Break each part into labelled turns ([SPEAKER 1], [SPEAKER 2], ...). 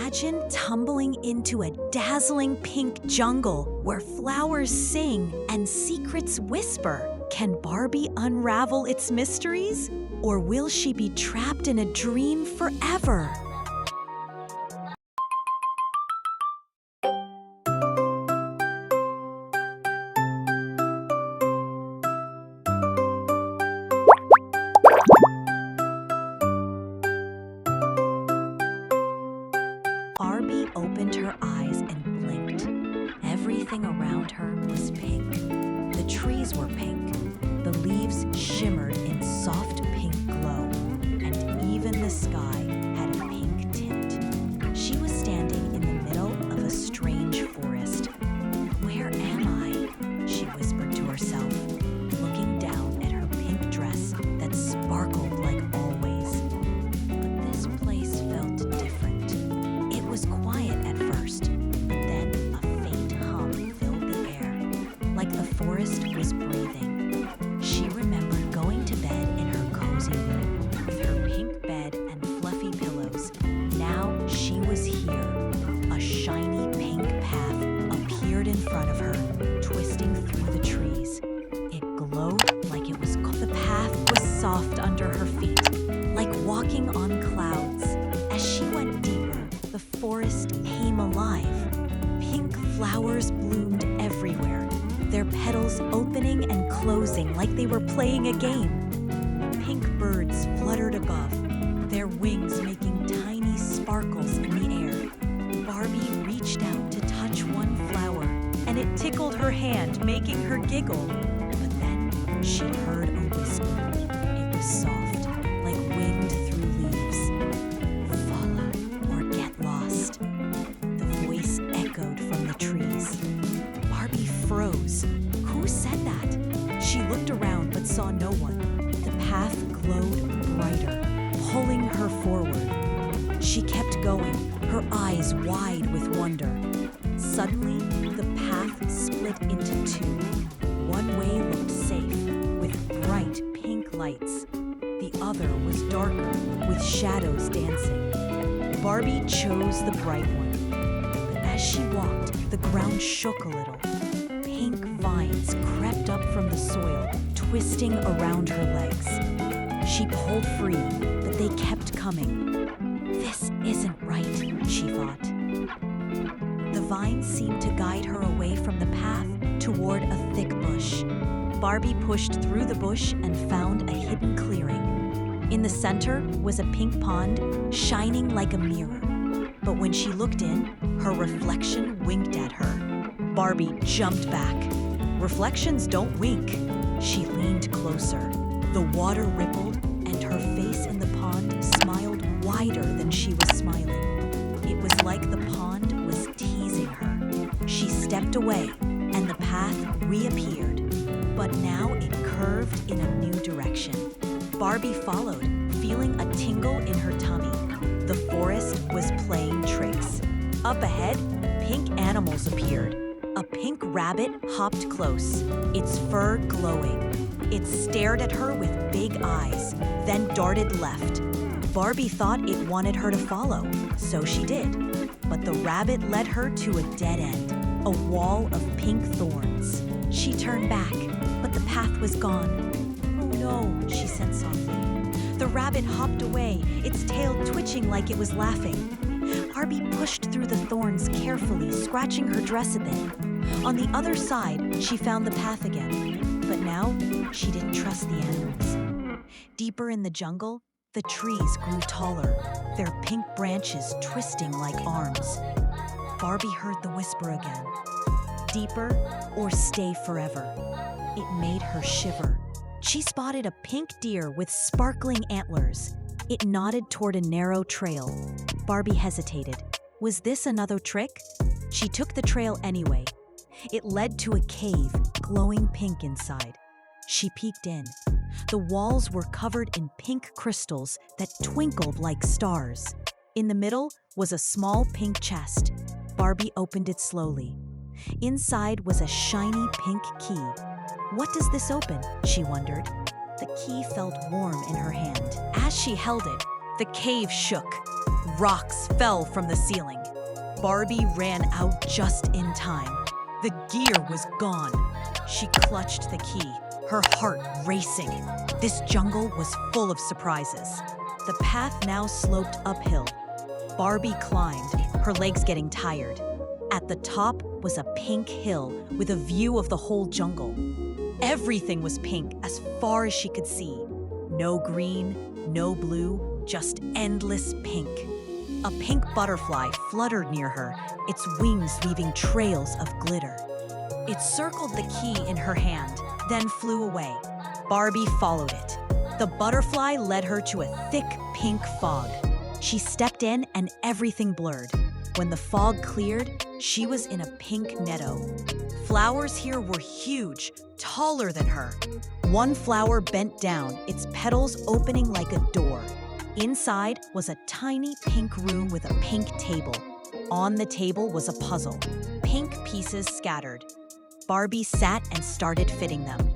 [SPEAKER 1] Imagine tumbling into a dazzling pink jungle where flowers sing and secrets whisper. Can Barbie unravel its mysteries? Or will she be trapped in a dream forever? Barbie opened her eyes and blinked. Everything around her was pink. The trees were pink. The leaves shimmered in soft pink glow. And even the sky had a pink tint. She was standing in the middle of a strange forest. "Where am I?" she whispered to herself, looking down at her pink dress that sparkled like always. But this place felt different. It was quiet at first, but then a faint hum filled the air, like the forest was breathing. She remembered going to bed in her cozy room with her pink bed and fluffy pillows. Now she was here. A shiny pink path appeared in front of her, twisting through the trees. It glowed like it was cold. The path was soft under her feet, like walking on clouds. As she went deeper, the forest came alive. Pink flowers bloomed everywhere, their petals opening and closing like they were playing a game. Pink birds fluttered above, their wings making tiny sparkles in the air. Barbie reached out to touch one flower, and it tickled her hand, making her giggle. But then she heard a whisper. It was soft, like wind through leaves. "Follow or get lost." The voice echoed from the trees. Barbie froze. Who said that? She looked around but saw no one. The path glowed brighter, pulling her forward. She kept going, her eyes wide with wonder. Suddenly, the path split into two. One way looked safe, with bright pink lights. The other was darker, with shadows dancing. Barbie chose the bright one. But as she walked, the ground shook a little. Pink vines crept up from the soil, twisting around her legs. She pulled free, but they kept coming. "This isn't right," she thought. The vines seemed to guide her away from the path toward a thick bush. Barbie pushed through the bush and found a hidden clearing. In the center was a pink pond, shining like a mirror. But when she looked in, her reflection winked at her. Barbie jumped back. Reflections don't wink. She leaned closer. The water rippled, and her face in the pond smiled wider than she was smiling. It was like the pond was teasing her. She stepped away, and the path reappeared. But now it curved in a new direction. Barbie followed, feeling a tingle in her tummy. The forest was playing tricks. Up ahead, pink animals appeared. A pink rabbit hopped close, its fur glowing. It stared at her with big eyes, then darted left. Barbie thought it wanted her to follow, so she did. But the rabbit led her to a dead end, a wall of pink thorns. She turned back, but the path was gone. "Oh no," she said softly. The rabbit hopped away, its tail twitching like it was laughing. Barbie pushed through the thorns carefully, scratching her dress a bit. On the other side, she found the path again. But now, she didn't trust the animals. Deeper in the jungle, the trees grew taller, their pink branches twisting like arms. Barbie heard the whisper again. "Deeper or stay forever." It made her shiver. She spotted a pink deer with sparkling antlers. It nodded toward a narrow trail. Barbie hesitated. Was this another trick? She took the trail anyway. It led to a cave, glowing pink inside. She peeked in. The walls were covered in pink crystals that twinkled like stars. In the middle was a small pink chest. Barbie opened it slowly. Inside was a shiny pink key. "What does this open?" she wondered. The key felt warm in her hand. As she held it, the cave shook. rocks fell from the ceiling. Barbie ran out just in time. The gear was gone. She clutched the key, her heart racing. This jungle was full of surprises. The path now sloped uphill. Barbie climbed, her legs getting tired. At the top was a pink hill with a view of the whole jungle. Everything was pink as far as she could see. No green, no blue, just endless pink. A pink butterfly fluttered near her, its wings leaving trails of glitter. It circled the key in her hand, then flew away. Barbie followed it. The butterfly led her to a thick pink fog. She stepped in and everything blurred. When the fog cleared, she was in a pink meadow. Flowers here were huge, taller than her. One flower bent down, its petals opening like a door. Inside was a tiny pink room with a pink table. On the table was a puzzle, pink pieces scattered. Barbie sat and started fitting them.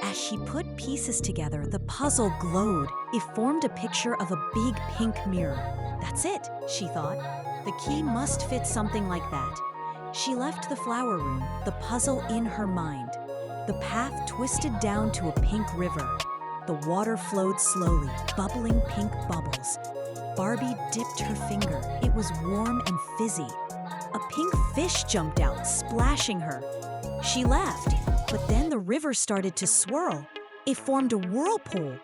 [SPEAKER 1] As she put pieces together, the puzzle glowed. It formed a picture of a big pink mirror. That's it, she thought. The key must fit something like that. She left the flower room, the puzzle in her mind. The path twisted down to a pink river. The water flowed slowly, bubbling pink bubbles. Barbie dipped her finger. It was warm and fizzy. A pink fish jumped out, splashing her. She left, but then the river started to swirl. It formed a whirlpool.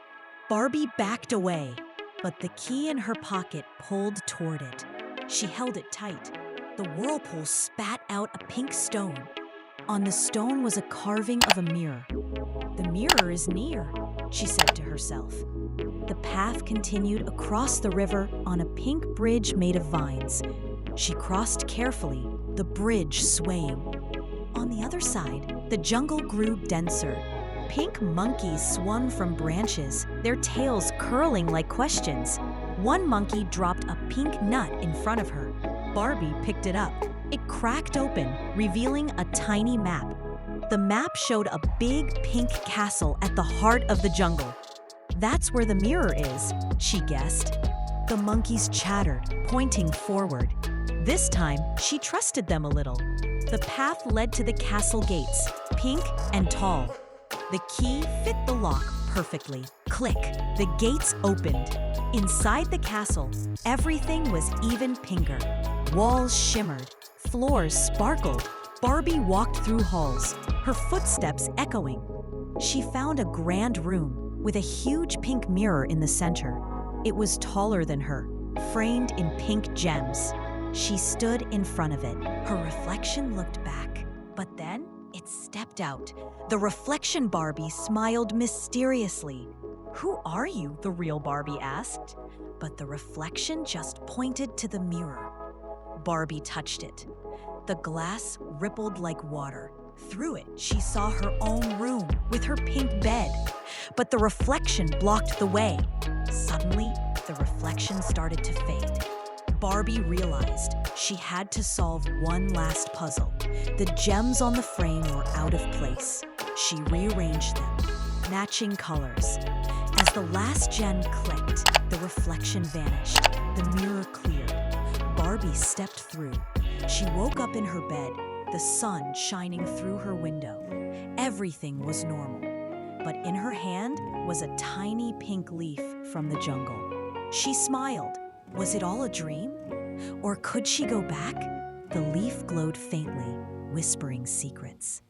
[SPEAKER 1] Barbie backed away, but the key in her pocket pulled toward it. She held it tight. The whirlpool spat out a pink stone. On the stone was a carving of a mirror. "The mirror is near," she said to herself. The path continued across the river on a pink bridge made of vines. She crossed carefully, the bridge swaying. On the other side, the jungle grew denser. Pink monkeys swung from branches, their tails curling like questions. One monkey dropped a pink nut in front of her. Barbie picked it up. It cracked open, revealing a tiny map. The map showed a big pink castle at the heart of the jungle. "That's where the mirror is," she guessed. The monkeys chattered, pointing forward. This time, she trusted them a little. The path led to the castle gates, pink and tall. The key fit the lock perfectly. Click, the gates opened. Inside the castle, everything was even pinker. Walls shimmered, floors sparkled. Barbie walked through halls, her footsteps echoing. She found a grand room with a huge pink mirror in the center. It was taller than her, framed in pink gems. She stood in front of it. Her reflection looked back, but then it stepped out. The reflection Barbie smiled mysteriously. "Who are you?" the real Barbie asked. But the reflection just pointed to the mirror. Barbie touched it. The glass rippled like water. Through it, she saw her own room with her pink bed. But the reflection blocked the way. Suddenly, the reflection started to fade. Barbie realized she had to solve one last puzzle. The gems on the frame were out of place. She rearranged them, matching colors. As the last gem clicked, the reflection vanished. The mirror cleared. Barbie stepped through. She woke up in her bed, the sun shining through her window. Everything was normal, but in her hand was a tiny pink leaf from the jungle. She smiled. Was it all a dream? Or could she go back? The leaf glowed faintly, whispering secrets.